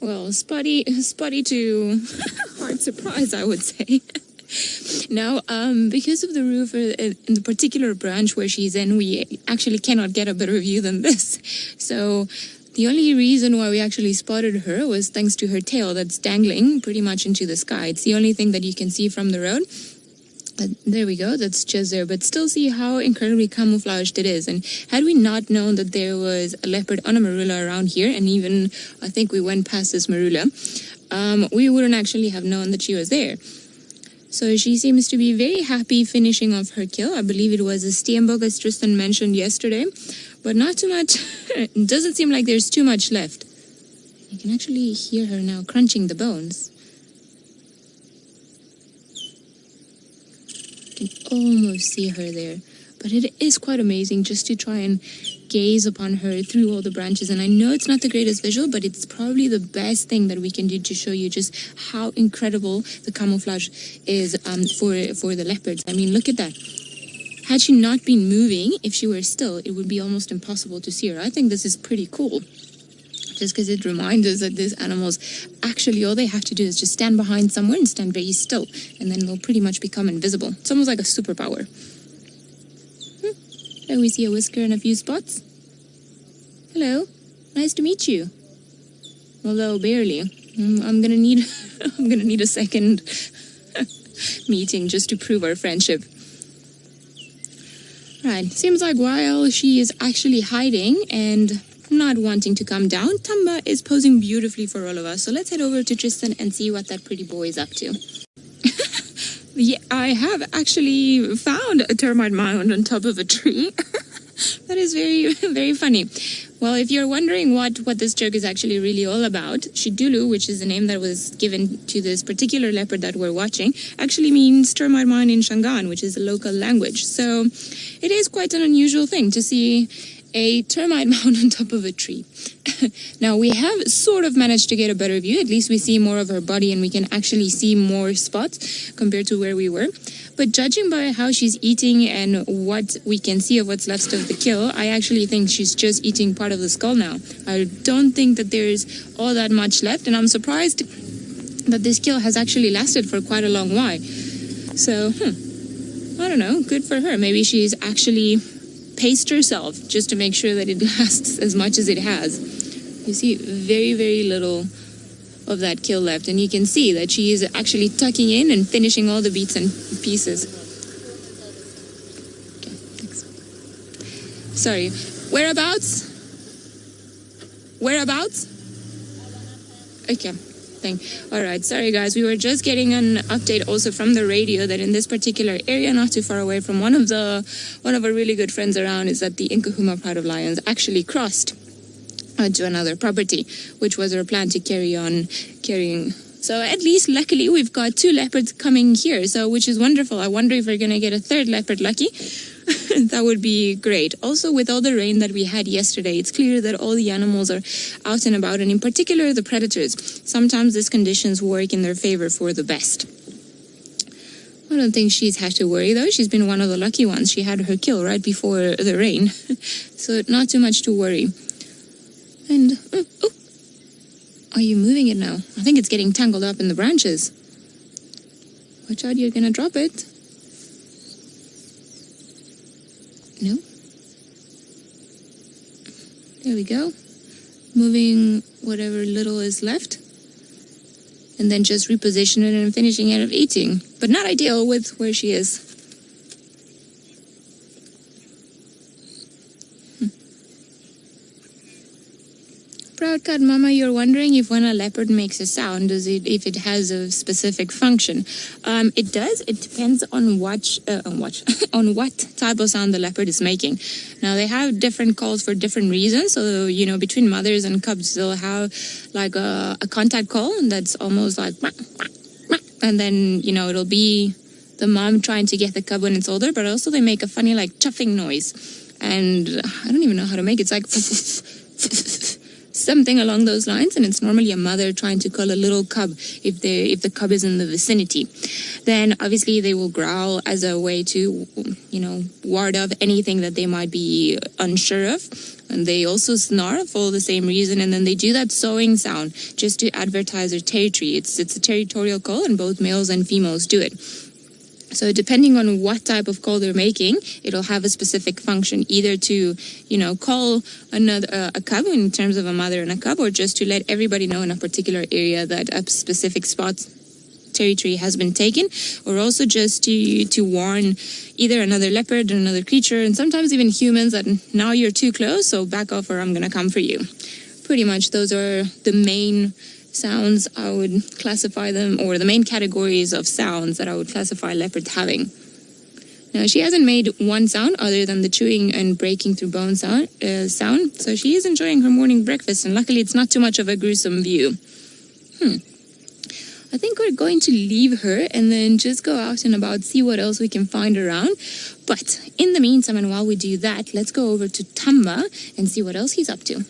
Well, spotty to hard surprise, I would say. Now, because of the roof in the particular branch where she's in, we actually cannot get a better view than this. So the only reason why we actually spotted her was thanks to her tail that's dangling pretty much into the sky. It's the only thing that you can see from the road. There we go, that's just there, but still see how incredibly camouflaged it is. And had we not known that there was a leopard on a marula around here, and even I think we went past this marula, we wouldn't actually have known that she was there. So she seems to be very happy finishing off her kill. I believe it was a steenbok, as Tristan mentioned yesterday, but not too much. It doesn't seem like there's too much left. You can actually hear her now crunching the bones. You can almost see her there, but it is quite amazing just to try and gaze upon her through all the branches. And I know it's not the greatest visual, but it's probably the best thing that we can do to show you just how incredible the camouflage is for the leopards. I mean, look at that. Had she not been moving, if she were still, it would be almost impossible to see her. I think this is pretty cool, just because it reminds us that these animals, actually all they have to do is just stand behind somewhere and stand very still, and then they'll pretty much become invisible. It's almost like a superpower. There we see a whisker and a few spots. Hello, nice to meet you. Although barely. I'm gonna need a second meeting just to prove our friendship. Right, seems like while she is actually hiding and not wanting to come down, Tamba is posing beautifully for all of us. So let's head over to Tristan and see what that pretty boy is up to. Yeah, I have actually found a termite mound on top of a tree. That is very, very funny. Well, if you're wondering what this joke is actually really all about, Xidulu, which is the name that was given to this particular leopard that we're watching, actually means termite mound in Shangaan, which is a local language. So it is quite an unusual thing to see a termite mound on top of a tree. Now, we have sort of managed to get a better view. At least we see more of her body and we can actually see more spots compared to where we were. But judging by how she's eating and what we can see of what's left of the kill, I actually think she's just eating part of the skull now. I don't think that there's all that much left, and I'm surprised that this kill has actually lasted for quite a long while. So, I don't know, good for her. Maybe she's actually paced herself just to make sure that it lasts as much as it has. You see very, very little of that kill left, and you can see that she is actually tucking in and finishing all the bits and pieces. Okay, thanks. Sorry, whereabouts? Okay, all right, sorry guys, we were just getting an update also from the radio that in this particular area, not too far away from one of our really good friends around, is that the Nkahuma Pride of Lions actually crossed to another property, which was our plan to carry on carrying. So at least luckily we've got 2 leopards coming here, so which is wonderful. I wonder if we're gonna get a 3rd leopard lucky. That would be great. Also, with all the rain that we had yesterday, it's clear that all the animals are out and about, and in particular the predators. Sometimes these conditions work in their favor for the best. I don't think she's had to worry though. She's been one of the lucky ones. She had her kill right before the rain. So not too much to worry. And, oh, are you moving it now? I think it's getting tangled up in the branches. Watch out, you're gonna drop it. No? There we go. Moving whatever little is left. And then just reposition it and finishing it of eating. But not ideal with where she is. Proud cat mama, you're wondering if when a leopard makes a sound, if it has a specific function. It does. It depends on what type of sound the leopard is making. Now they have different calls for different reasons. So between mothers and cubs, they'll have like a contact call that's almost like, and then it'll be the mom trying to get the cub when it's older. But also they make a funny like chuffing noise, and I don't even know how to make it. It's like something along those lines, and it's normally a mother trying to call a little cub if the cub is in the vicinity. Then obviously they will growl as a way to ward off anything that they might be unsure of. And they also snarl for the same reason, and then they do that sawing sound just to advertise their territory. It's a territorial call, and both males and females do it. So depending on what type of call they're making, it'll have a specific function, either to, call another a cub in terms of a mother and a cub, or just to let everybody know in a particular area that a specific spot territory has been taken, or also just to warn either another leopard or another creature, and sometimes even humans, that now you're too close, so back off or I'm gonna come for you. Pretty much those are the main sounds I would classify them, or the main categories of sounds that I would classify leopard having. Now, she hasn't made one sound other than the chewing and breaking through bone sound, so she is enjoying her morning breakfast, and luckily it's not too much of a gruesome view. I think we're going to leave her and then just go out and about, see what else we can find around. But in the meantime, and while we do that, let's go over to Tamba and see what else he's up to.